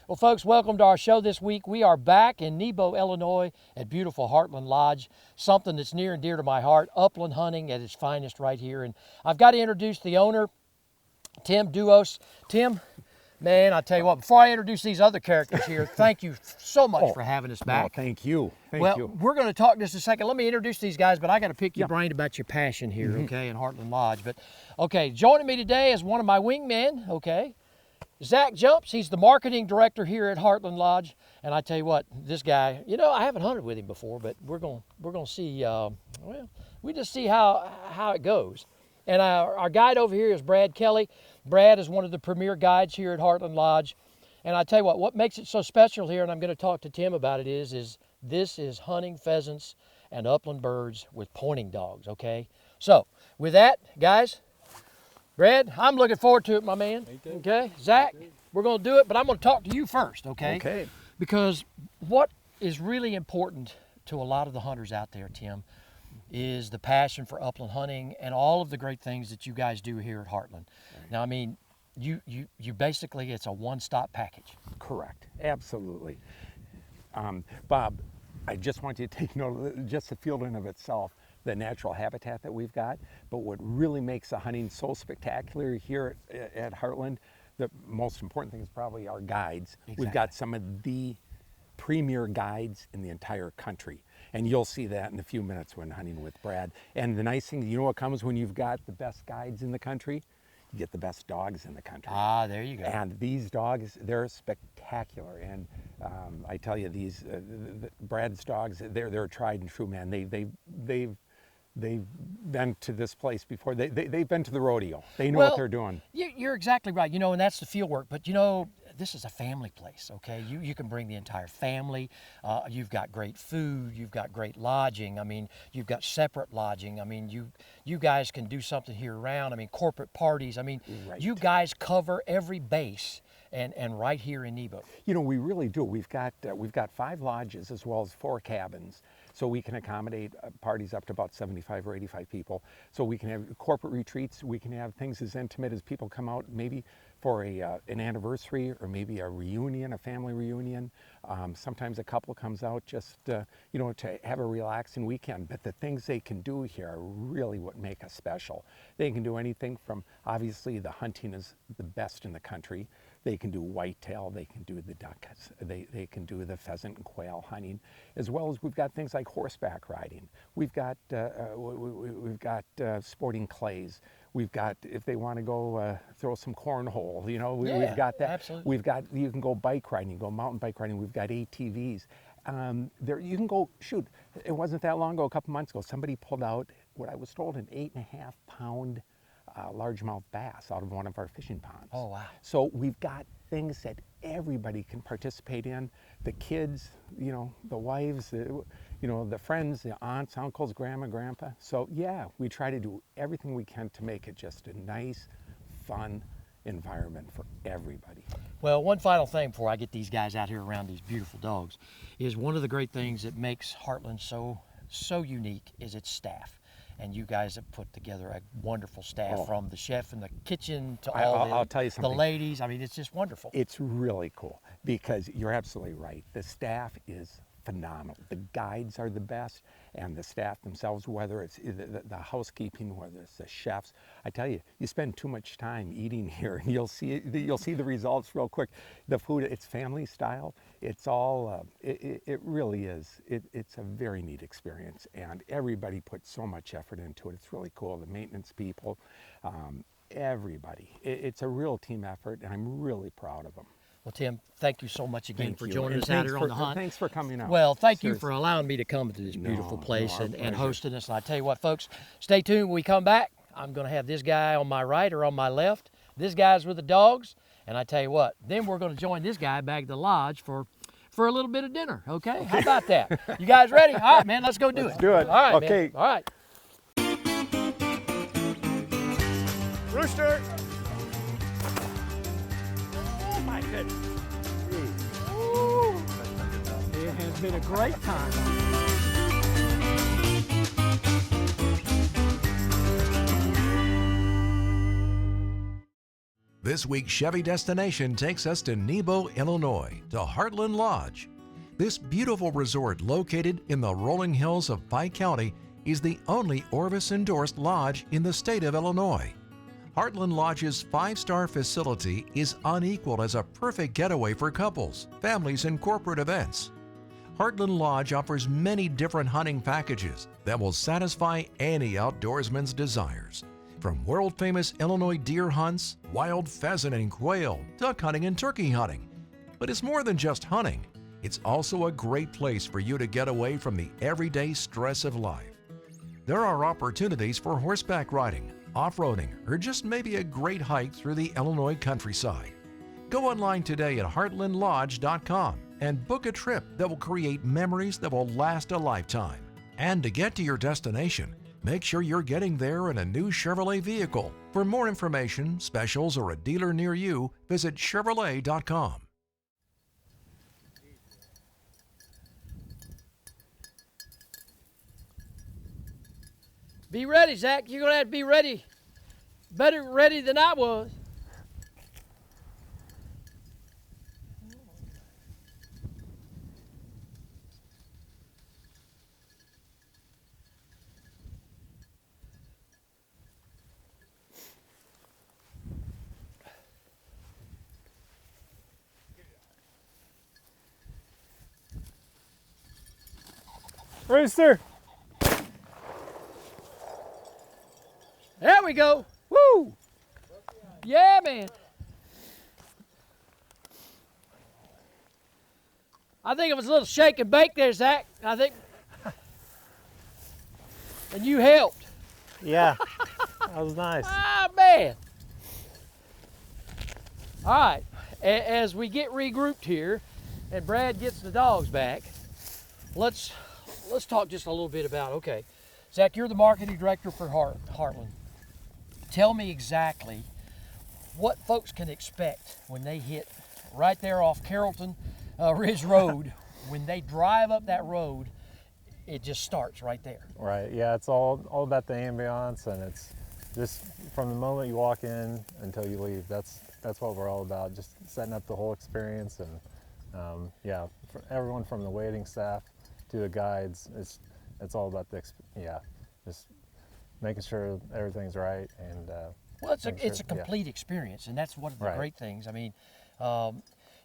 Well, folks, welcome to our show this week. We are back in Nebo, Illinois at beautiful Heartland Lodge, something that's near and dear to my heart, upland hunting at its finest right here. And I've got to introduce the owner, Tim Duos. Tim, man, I tell you what, before I introduce these other characters here, thank you so much for having us back. Oh, thank you. Well, we're going to talk in just a second. Let me introduce these guys, but I got to pick your brain about your passion here, okay, in Heartland Lodge. But, okay, joining me today is one of my wingmen, okay, Zach Jumps. He's the marketing director here at Heartland Lodge, and I tell you what, this guy, you know, I haven't hunted with him before, but we're going to see. Well, we just see how it goes. And our guide over here is Brad Kelly. Brad is one of the premier guides here at Heartland Lodge, and I tell you what makes it so special here, and I'm going to talk to Tim about it, is this is hunting pheasants and upland birds with pointing dogs. Okay, so with that, guys. Brad, I'm looking forward to it, my man. Okay, Zach, we're going to do it, but I'm going to talk to you first, okay? Okay. Because what is really important to a lot of the hunters out there, Tim, is the passion for upland hunting and all of the great things that you guys do here at Heartland. Right. Now, I mean, you basically, it's a one-stop package. Correct, absolutely. Bob, I just want you to take note of just the field in of itself, the natural habitat that we've got, but what really makes the hunting so spectacular here at Heartland, the most important thing is probably our guides. Exactly. We've got some of the premier guides in the entire country, and you'll see that in a few minutes when hunting with Brad. And the nice thing, you know what comes when you've got the best guides in the country? You get the best dogs in the country. Ah, there you go. And these dogs, they're spectacular. And I tell you, these Brad's dogs, they're tried and true, man. They've been to this place before. They've been to the rodeo. They know what they're doing. You're exactly right. You know, and that's the field work. But you know, this is a family place, okay? You can bring the entire family. You've got great food. You've got great lodging. I mean, you've got separate lodging. I mean, you guys can do something here around. I mean, corporate parties. I mean, right. You guys cover every base. And right here in Nebo. You know, we really do. We've got 5 lodges as well as 4 cabins, so we can accommodate parties up to about 75 or 85 people. So we can have corporate retreats. We can have things as intimate as people come out maybe for an anniversary or maybe a reunion, a family reunion. Sometimes a couple comes out just you know, to have a relaxing weekend. But the things they can do here are really what make us special. They can do anything from, obviously the hunting is the best in the country. They can do whitetail, they can do the duck, they can do the pheasant and quail hunting, as well as we've got things like horseback riding. We've got sporting clays. We've got, if they want to go throw some cornhole, you know, we've got that. Absolutely. We've got, you can go bike riding, go mountain bike riding. We've got ATVs. There, you can go shoot. It wasn't that long ago, a couple months ago, somebody pulled out what I was told an 8.5 pound largemouth bass out of one of our fishing ponds. Oh, wow. So we've got things that everybody can participate in. The kids, you know, the wives, you know, the friends, the aunts, uncles, grandma, grandpa. So yeah, we try to do everything we can to make it just a nice, fun environment for everybody. Well, one final thing before I get these guys out here around these beautiful dogs is one of the great things that makes Heartland so unique is its staff. And you guys have put together a wonderful staff, from the chef in the kitchen to I'll tell you something. The ladies. I mean, it's just wonderful. It's really cool because you're absolutely right. The staff is phenomenal. The guides are the best, and the staff themselves, whether it's the housekeeping, whether it's the chefs. I tell you, you spend too much time eating here, and you'll see the results real quick. The food, it's family style. It's all, it really is. It's a very neat experience, and everybody puts so much effort into it. It's really cool. The maintenance people, everybody. It's a real team effort, and I'm really proud of them. Well, Tim, thank you so much again for joining us out here on the hunt. Thanks for coming out. Well, thank you for allowing me to come to this beautiful place and hosting us. And I tell you what, folks, stay tuned when we come back. I'm going to have this guy on my right or on my left. This guy's with the dogs. And I tell you what, then we're going to join this guy back at the lodge for a little bit of dinner, okay? How about that? You guys ready? All right, man, let's go do it. Let's do it. All right, okay. Man. All right. Rooster! My goodness. Ooh. It has been a great time. This week's Chevy destination takes us to Nebo, Illinois, to Heartland Lodge. This beautiful resort located in the rolling hills of Pike County is the only Orvis-endorsed lodge in the state of Illinois. Heartland Lodge's 5-star facility is unequaled as a perfect getaway for couples, families, and corporate events. Heartland Lodge offers many different hunting packages that will satisfy any outdoorsman's desires. From world-famous Illinois deer hunts, wild pheasant and quail, duck hunting and turkey hunting. But it's more than just hunting. It's also a great place for you to get away from the everyday stress of life. There are opportunities for horseback riding, off-roading, or just maybe a great hike through the Illinois countryside. Go online today at heartlandlodge.com and book a trip that will create memories that will last a lifetime. And to get to your destination, make sure you're getting there in a new Chevrolet vehicle. For more information, specials, or a dealer near you, visit Chevrolet.com. Be ready, Zach. You're going to have to be ready. Better ready than I was. Rooster! There we go. Woo! Yeah, man. I think it was a little shake and bake there, Zach. I think. And you helped. Yeah, that was nice. Ah, man. All right. As we get regrouped here and Brad gets the dogs back, let's talk just a little bit about, okay, Zach, you're the marketing director for Heartland. Tell me exactly what folks can expect when they hit right there off Carrollton Ridge Road. When they drive up that road, it just starts right there. Right, yeah, it's all about the ambiance, and it's just from the moment you walk in until you leave. That's what we're all about, just setting up the whole experience. And yeah, for everyone from the waiting staff to the guides, it's all about just making sure everything's right. And well, it's a complete experience, and that's one of the Right. great things. I mean,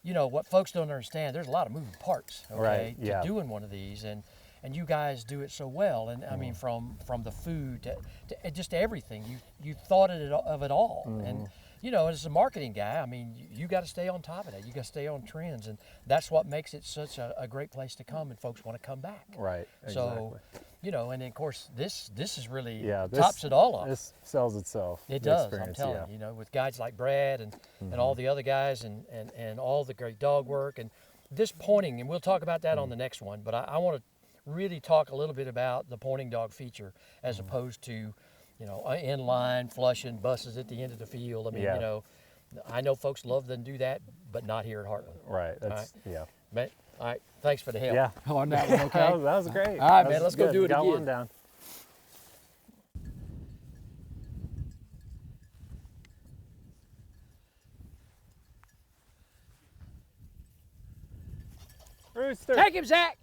you know, what folks don't understand, there's a lot of moving parts, okay, Right, yeah. to doing one of these, and you guys do it so well. And I mean, from the food to just everything, you thought of it all. And you know, as a marketing guy, I mean, you got to stay on top of that. You got to stay on trends, and that's what makes it such a great place to come, and folks want to come back. Right, exactly. So, you know, and then of course this is really This tops it all up. This sells itself. It the does, I'm experience, telling yeah. you, know, with guys like Brad and all the other guys and all the great dog work and this pointing, and we'll talk about that on the next one, but I want to really talk a little bit about the pointing dog feature as opposed to, you know, inline flushing buses at the end of the field. I mean, Yeah. you know, I know folks love to do that, but not here at Heartland. Right, that's, All yeah. Man, all right, thanks for the help. Yeah. On that one, okay? That was great. All right, That man, was let's go good. do it Got again. one down. Rooster! Take him, Zach.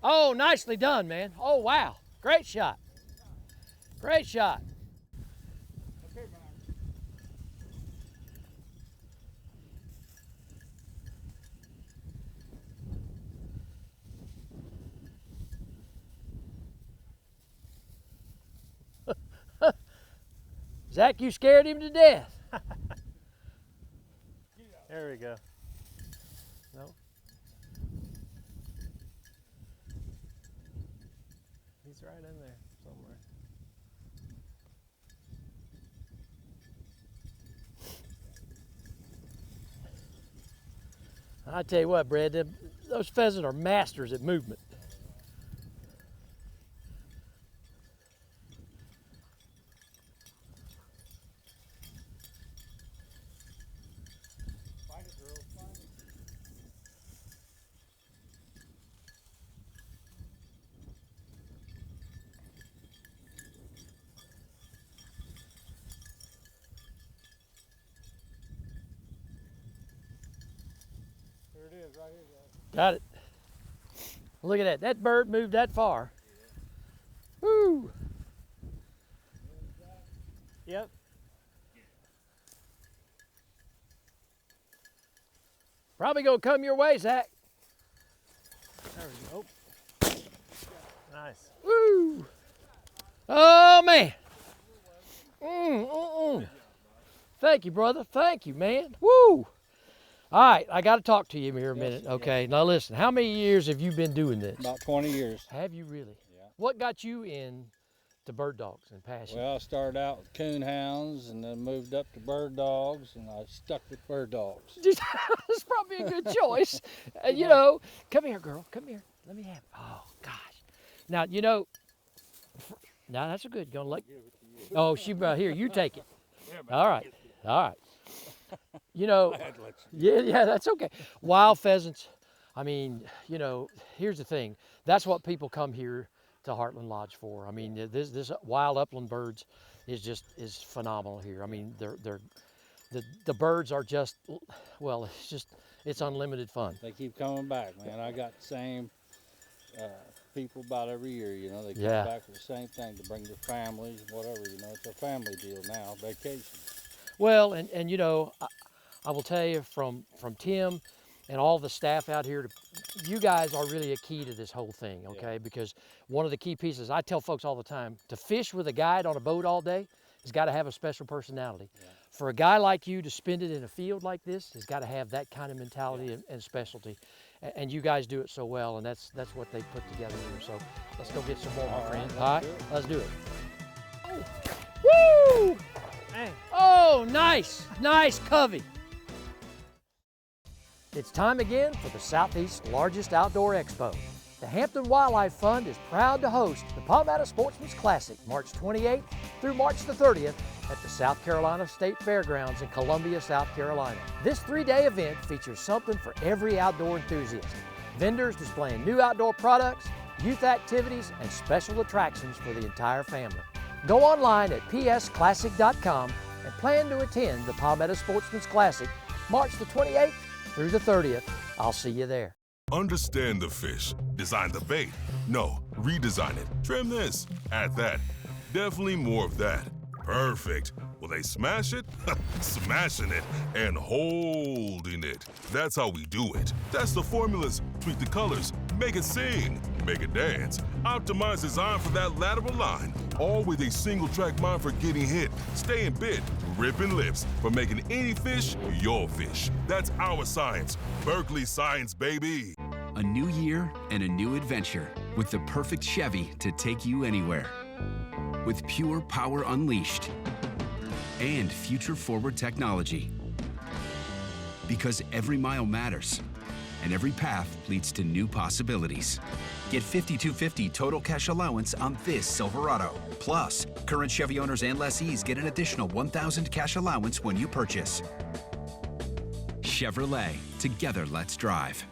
Oh, nicely done, man. Oh, wow. Great shot. Great shot. Zach, you scared him to death. There we go. Nope. He's right in there somewhere. I tell you what, Brad, those pheasants are masters at movement. Here it is, right here, guys. Got it. Look at that. That bird moved that far. Woo! Yep. Probably gonna come your way, Zach. There we go. Nice. Woo! Oh man. Thank you, brother. Thank you, man. Woo! All right, I got to talk to you here a minute. Okay, now listen. How many years have you been doing this? About 20 years. Have you really? Yeah. What got you in to bird dogs and passion? Well, I started out with coon hounds and then moved up to bird dogs, and I stuck with bird dogs. That's probably a good choice. You know, come here, girl. Come here. Let me have it. Oh gosh. Now you know. Now that's a good. Gonna let. Oh, she here. You take it. All right. All right. You know. Yeah, that's okay. Wild pheasants. I mean, you know, here's the thing. That's what people come here to Heartland Lodge for. I mean, this wild upland birds is phenomenal here. I mean, the birds are just, well, it's unlimited fun. They keep coming back, man. I got the same people about every year, you know. They come Yeah. back for the same thing to bring their families, whatever, you know. It's a family deal now, vacation. Well, and you know, I will tell you from Tim and all the staff out here, you guys are really a key to this whole thing, okay? Yeah. Because one of the key pieces, I tell folks all the time, to fish with a guide on a boat all day has got to have a special personality. Yeah. For a guy like you to spend it in a field like this, has got to have that kind of mentality and specialty. And you guys do it so well, and that's what they put together here. So let's go get some more, my friend. All right, let's do it. Oh. Woo! Hey. Oh, nice, nice covey. It's time again for the Southeast's largest outdoor expo. The Hampton Wildlife Fund is proud to host the Palmetto Sportsman's Classic, March 28th through March the 30th at the South Carolina State Fairgrounds in Columbia, South Carolina. This 3-day event features something for every outdoor enthusiast. Vendors displaying new outdoor products, youth activities, and special attractions for the entire family. Go online at psclassic.com and plan to attend the Palmetto Sportsman's Classic, March the 28th through the 30th. I'll see you there. Understand the fish. Design the bait. No, redesign it. Trim this. Add that. Definitely more of that. Perfect. Will they smash it? Smashing it and holding it. That's how we do it. That's the formulas. Tweak the colors. Make it sing. Make it dance. Optimize design for that lateral line. All with a single track mind for getting hit, staying bit, ripping lips, for making any fish your fish. That's our science. Berkeley science, baby. A new year and a new adventure with the perfect Chevy to take you anywhere. With pure power unleashed and future-forward technology. Because every mile matters and every path leads to new possibilities. Get $5,250 total cash allowance on this Silverado. Plus, current Chevy owners and lessees get an additional $1,000 cash allowance when you purchase. Chevrolet, together let's drive.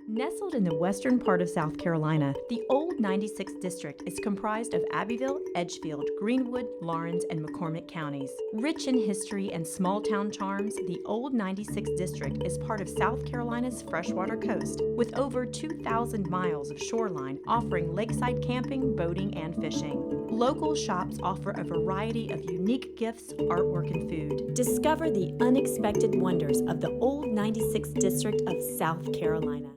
Nestled in the western part of South Carolina, the Old 96th District is comprised of Abbeville, Edgefield, Greenwood, Lawrence, and McCormick counties. Rich in history and small-town charms, the Old 96th District is part of South Carolina's freshwater coast, with over 2,000 miles of shoreline offering lakeside camping, boating, and fishing. Local shops offer a variety of unique gifts, artwork, and food. Discover the unexpected wonders of the Old 96th District of South Carolina.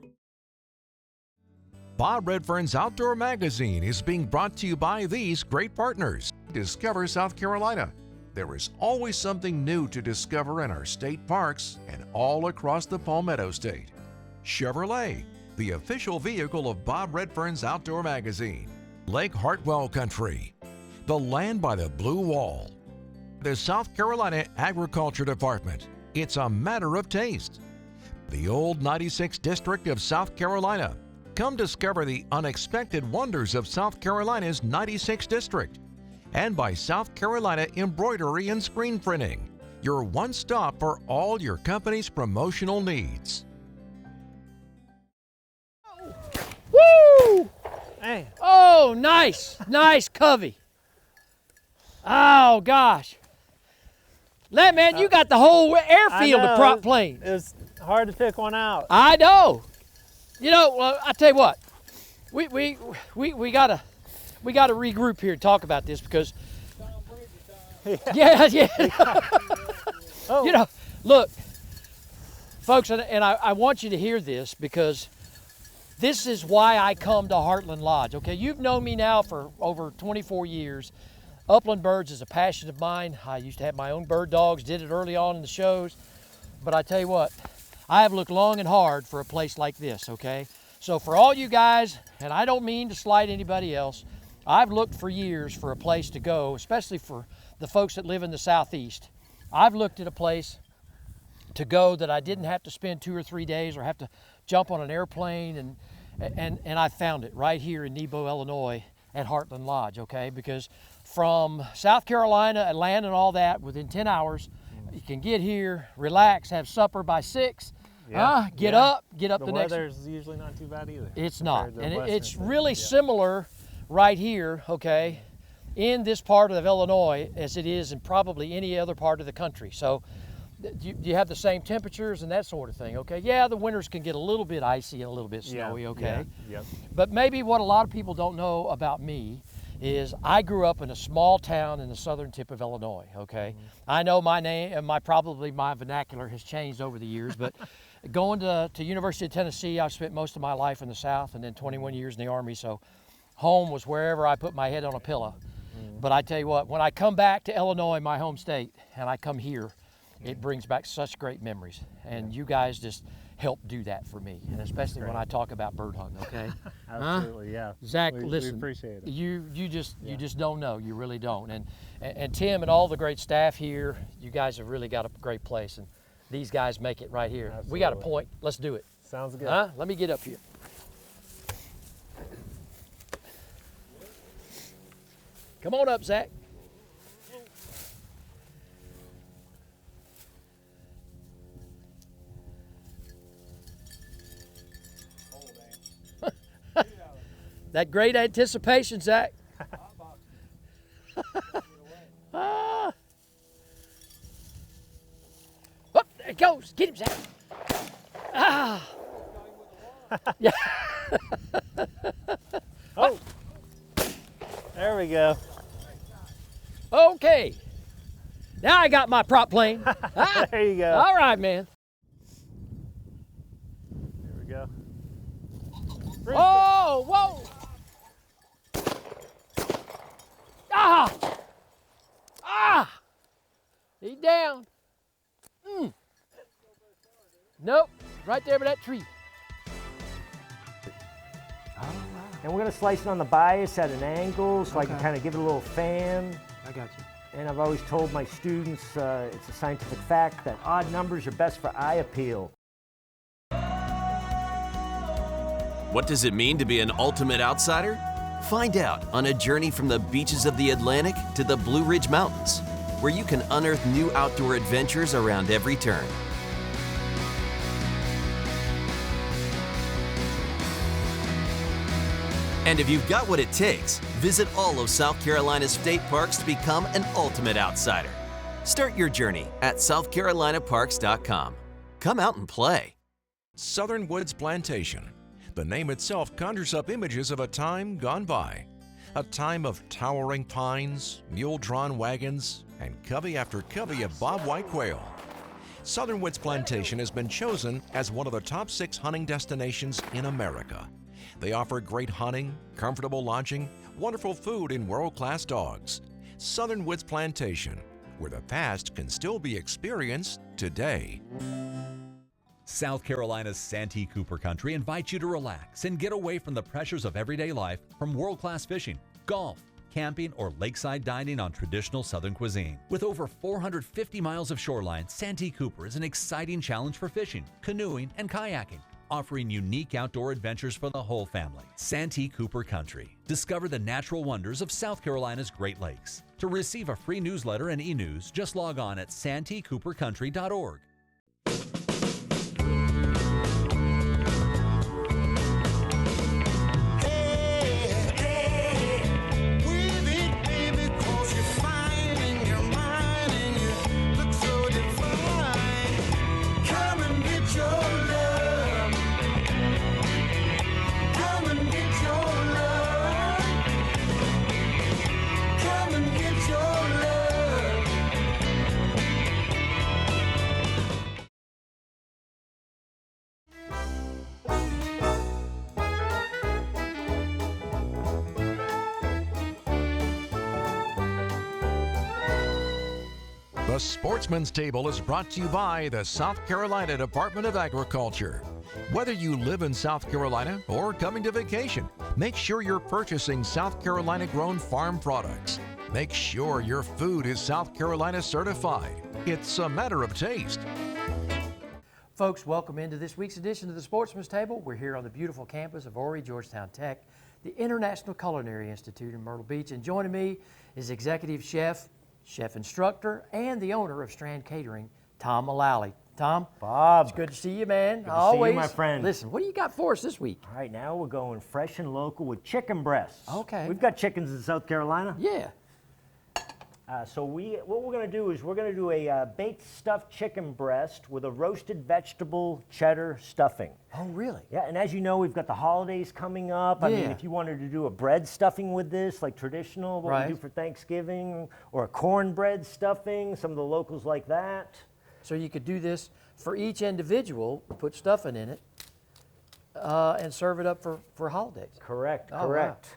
Bob Redfern's Outdoor Magazine is being brought to you by these great partners. Discover South Carolina. There is always something new to discover in our state parks and all across the Palmetto State. Chevrolet, the official vehicle of Bob Redfern's Outdoor Magazine. Lake Hartwell Country, the land by the blue wall. The South Carolina Agriculture Department. It's a matter of taste. The Old 96th District of South Carolina. Come discover the unexpected wonders of South Carolina's 96th District. And by South Carolina Embroidery and Screen Printing, your one stop for all your company's promotional needs. Woo! Man. Oh, nice, nice covey. Oh gosh. That man, you got the whole airfield to prop plane. It was hard to pick one out. I know. You know, well, I tell you what, we gotta regroup here and talk about this because. Yeah. Oh. You know, look, folks, and I want you to hear this because this is why I come to Heartland Lodge. Okay, you've known me now for over 24 years. Upland birds is a passion of mine. I used to have my own bird dogs, did it early on in the shows. But I tell you what, I have looked long and hard for a place like this, okay? So for all you guys, and I don't mean to slight anybody else, I've looked for years for a place to go, especially for the folks that live in the Southeast. I've looked at a place to go that I didn't have to spend 2 or 3 days or have to jump on an airplane, and I found it right here in Nebo, Illinois at Heartland Lodge, okay? Because from South Carolina, Atlanta and all that, within 10 hours, you can get here, relax, have supper by 6, get up the next. The weather's usually not too bad either. It's not, and it's really similar right here, okay, in this part of Illinois as it is in probably any other part of the country. So you have the same temperatures and that sort of thing, okay? Yeah, the winters can get a little bit icy and a little bit snowy, okay? Yeah. But maybe what a lot of people don't know about me is I grew up in a small town in the southern tip of Illinois, okay? I know my name and probably my vernacular has changed over the years, but going to University of Tennessee, I've spent most of my life in the South and then 21 years in the Army, so home was wherever I put my head on a pillow. But I tell you what, when I come back to Illinois, my home state, and I come here, it brings back such great memories. And you guys just help do that for me, and especially when I talk about bird hunting, okay? Absolutely, yeah. Zach, we listen, appreciate it. you just don't know, you really don't. And Tim and all the great staff here, you guys have really got a great place, and these guys make it right here. Absolutely. We got a point, let's do it. Sounds good. Let me get up here. Come on up, Zach. That great anticipation, Zach. Oh, there it goes. Get him, Zach. Yeah. Oh, there we go. Okay. Now I got my prop plane. There you go. All right, man. There we go. Oh, whoa. He's down. Nope, right there by that tree. And we're going to slice it on the bias at an angle so I can kind of give it a little fan. I got you. And I've always told my students it's a scientific fact that odd numbers are best for eye appeal. What does it mean to be an ultimate outsider? Find out on a journey from the beaches of the Atlantic to the Blue Ridge Mountains, where you can unearth new outdoor adventures around every turn. And if you've got what it takes, visit all of South Carolina's state parks to become an ultimate outsider. Start your journey at southcarolinaparks.com. Come out and play. Southern Woods Plantation. The name itself conjures up images of a time gone by. A time of towering pines, mule-drawn wagons, and covey after covey of bobwhite quail. Southern Woods Plantation has been chosen as one of the top 6 hunting destinations in America. They offer great hunting, comfortable lodging, wonderful food, and world-class dogs. Southern Woods Plantation, where the past can still be experienced today. South Carolina's Santee Cooper Country invites you to relax and get away from the pressures of everyday life from world-class fishing, golf, camping, or lakeside dining on traditional Southern cuisine. With over 450 miles of shoreline, Santee Cooper is an exciting challenge for fishing, canoeing, and kayaking, offering unique outdoor adventures for the whole family. Santee Cooper Country. Discover the natural wonders of South Carolina's Great Lakes. To receive a free newsletter and e-news, just log on at santeecoopercountry.org. Come and get your The Sportsman's Table is brought to you by the South Carolina Department of Agriculture. Whether you live in South Carolina or coming to vacation, make sure you're purchasing South Carolina-grown farm products. Make sure your food is South Carolina certified. It's a matter of taste. Folks, welcome into this week's edition of the Sportsman's Table. We're here on the beautiful campus of Horry Georgetown Tech, the International Culinary Institute in Myrtle Beach. And joining me is executive chef, chef instructor, and the owner of Strand Catering, Tom Mullally. Tom, Bob, it's good to see you, man. Good to see you, my friend. Listen, what do you got for us this week? All right, now we're going fresh and local with chicken breasts. Okay. We've got chickens in South Carolina. Yeah. What we're going to do is we're going to do a baked stuffed chicken breast with a roasted vegetable cheddar stuffing. Oh, really? Yeah, and as you know, we've got the holidays coming up. I mean, if you wanted to do a bread stuffing with this, like traditional, what we do for Thanksgiving, or a cornbread stuffing, some of the locals like that. So you could do this for each individual, put stuffing in it, and serve it up for holidays. Correct, Oh, correct. Wow.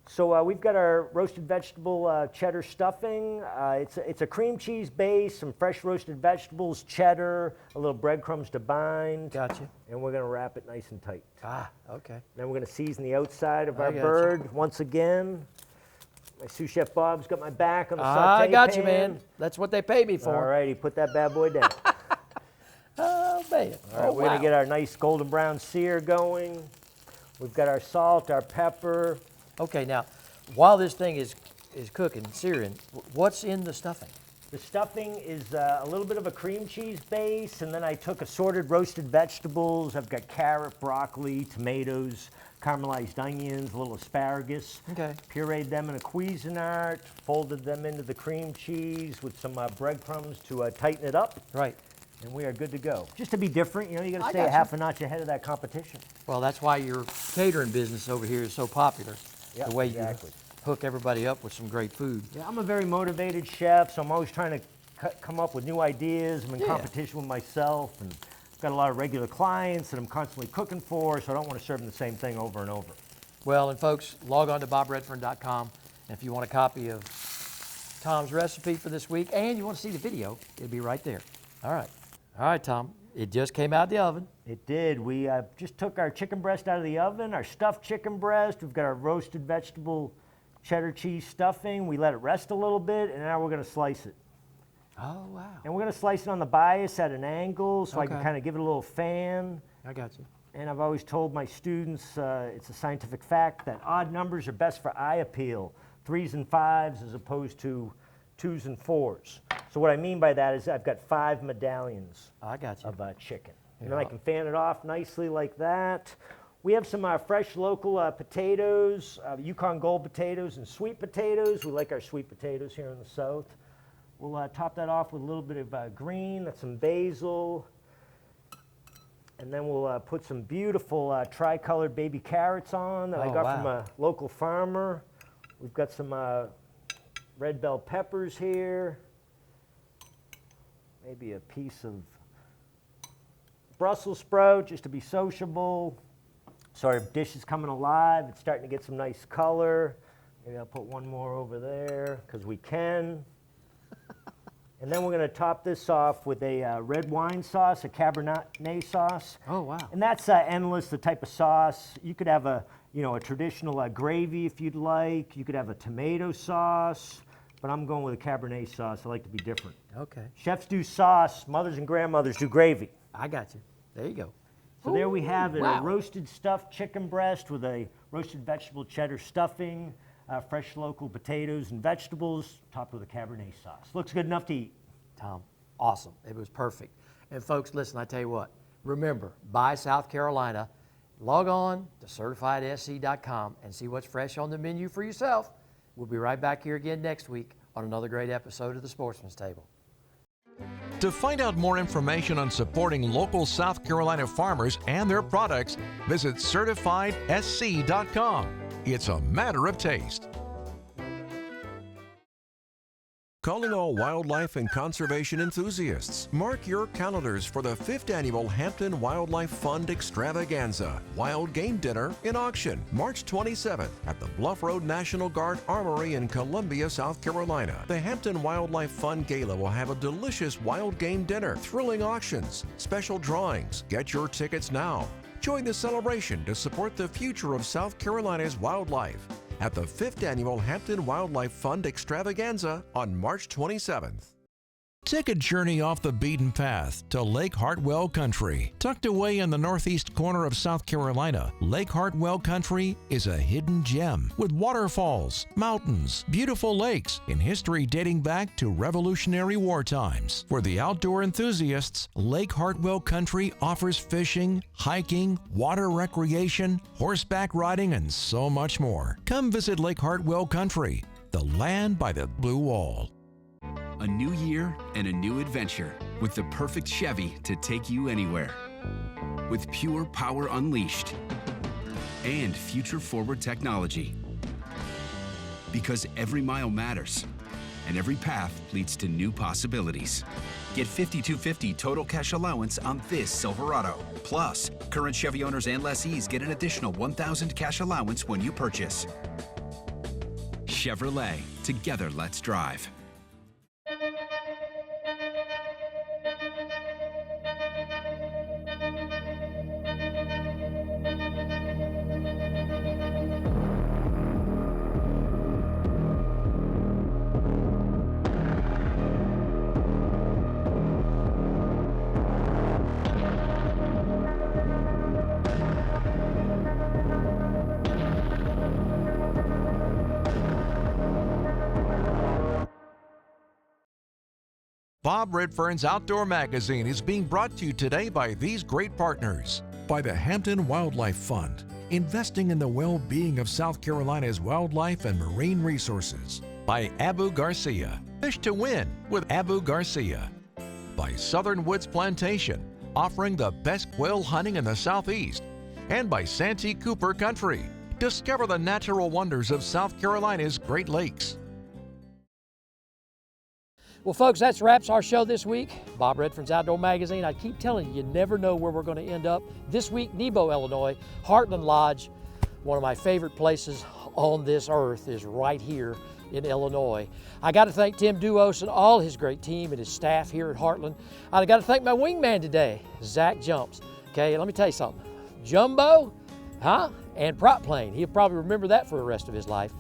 So we've got our roasted vegetable cheddar stuffing. It's a cream cheese base, some fresh roasted vegetables, cheddar, a little breadcrumbs to bind. Gotcha. And we're going to wrap it nice and tight. Ah, okay. Then we're going to season the outside of our bird once again. My sous chef Bob's got my back on the saute I got pan. you, man. That's what they pay me for. All righty, put that bad boy down. Oh, man. All right, we're going to get our nice golden brown sear going. We've got our salt, our pepper. Okay, now, while this thing is cooking, searing, what's in the stuffing? The stuffing is a little bit of a cream cheese base, and then I took assorted roasted vegetables. I've got carrot, broccoli, tomatoes, caramelized onions, a little asparagus. Okay. Pureed them in a Cuisinart, folded them into the cream cheese with some breadcrumbs to tighten it up. Right. And we are good to go. Just to be different, you know, you got to stay got a you. half a notch ahead of that competition. Well, that's why your catering business over here is so popular. Yep, the way exactly. you hook everybody up with some great food. Yeah, I'm a very motivated chef, so I'm always trying to come up with new ideas. I'm in competition with myself, and I've got a lot of regular clients that I'm constantly cooking for, so I don't want to serve them the same thing over and over. Well, and folks, log on to bobredfern.com, and if you want a copy of Tom's recipe for this week, and you want to see the video, it'll be right there. All right, Tom. It just came out of the oven. It did. We just took our chicken breast out of the oven, our stuffed chicken breast. We've got our roasted vegetable cheddar cheese stuffing. We let it rest a little bit, and now we're going to slice it. Oh, wow. And we're going to slice it on the bias at an angle so I can kind of give it a little fan. I got you. And I've always told my students it's a scientific fact that odd numbers are best for eye appeal, 3s and 5s as opposed to 2s and 4s. So what I mean by that is I've got 5 medallions I got you. of chicken. And then I can fan it off nicely like that. We have some fresh local potatoes, Yukon Gold potatoes and sweet potatoes. We like our sweet potatoes here in the South. We'll top that off with a little bit of green, that's some basil. And then we'll put some beautiful tri-colored baby carrots on that I got from a local farmer. We've got some red bell peppers here. Maybe a piece of Brussels sprout just to be sociable. So our dish is coming alive. It's starting to get some nice color. Maybe I'll put one more over there because we can. And then we're going to top this off with a red wine sauce, a Cabernet sauce. Oh, wow. And that's endless, the type of sauce. You could have a traditional gravy if you'd like. You could have a tomato sauce. But I'm going with a Cabernet sauce. I like to be different. Okay. Chefs do sauce. Mothers and grandmothers do gravy. I got you. There you go. So there we have it, a roasted stuffed chicken breast with a roasted vegetable cheddar stuffing, fresh local potatoes and vegetables, topped with a Cabernet sauce. Looks good enough to eat. Tom, awesome. It was perfect. And folks, listen, I tell you what, remember, buy South Carolina. Log on to CertifiedSC.com and see what's fresh on the menu for yourself. We'll be right back here again next week on another great episode of the Sportsman's Table. To find out more information on supporting local South Carolina farmers and their products, visit CertifiedSC.com. It's a matter of taste. Calling all wildlife and conservation enthusiasts, mark your calendars for the 5th Annual Hampton Wildlife Fund Extravaganza Wild Game Dinner in Auction, March 27th at the Bluff Road National Guard Armory in Columbia, South Carolina. The Hampton Wildlife Fund Gala will have a delicious wild game dinner, thrilling auctions, special drawings. Get your tickets now. Join the celebration to support the future of South Carolina's wildlife at the 5th Annual Hampton Wildlife Fund Extravaganza on March 27th. Take a journey off the beaten path to Lake Hartwell Country. Tucked away in the northeast corner of South Carolina, Lake Hartwell Country is a hidden gem with waterfalls, mountains, beautiful lakes, and history dating back to Revolutionary War times. For the outdoor enthusiasts, Lake Hartwell Country offers fishing, hiking, water recreation, horseback riding, and so much more. Come visit Lake Hartwell Country, the land by the blue wall. A new year and a new adventure with the perfect Chevy to take you anywhere. With pure power unleashed and future-forward technology. Because every mile matters and every path leads to new possibilities. Get $5,250 total cash allowance on this Silverado. Plus, current Chevy owners and lessees get an additional $1,000 cash allowance when you purchase. Chevrolet, together let's drive. Bob Redfern's Outdoor Magazine is being brought to you today by these great partners. By the Hampton Wildlife Fund, investing in the well-being of South Carolina's wildlife and marine resources. By Abu Garcia, Fish to Win with Abu Garcia. By Southern Woods Plantation, offering the best quail hunting in the Southeast. And by Santee Cooper Country. Discover the natural wonders of South Carolina's Great Lakes. Well, folks, that wraps our show this week. Bob Redfern's Outdoor Magazine. I keep telling you, you never know where we're going to end up. This week, Nebo, Illinois, Heartland Lodge. One of my favorite places on this earth is right here in Illinois. I got to thank Tim Duos and all his great team and his staff here at Heartland. I got to thank my wingman today, Zach Jumps. Okay, let me tell you something. Jumbo, and prop plane. He'll probably remember that for the rest of his life.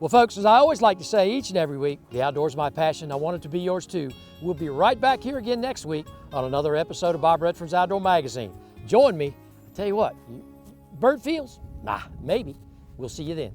Well, folks, as I always like to say each and every week, the outdoors is my passion. I want it to be yours too. We'll be right back here again next week on another episode of Bob Redfern's Outdoor Magazine. Join me. I'll tell you what, bird feels? Nah, maybe. We'll see you then.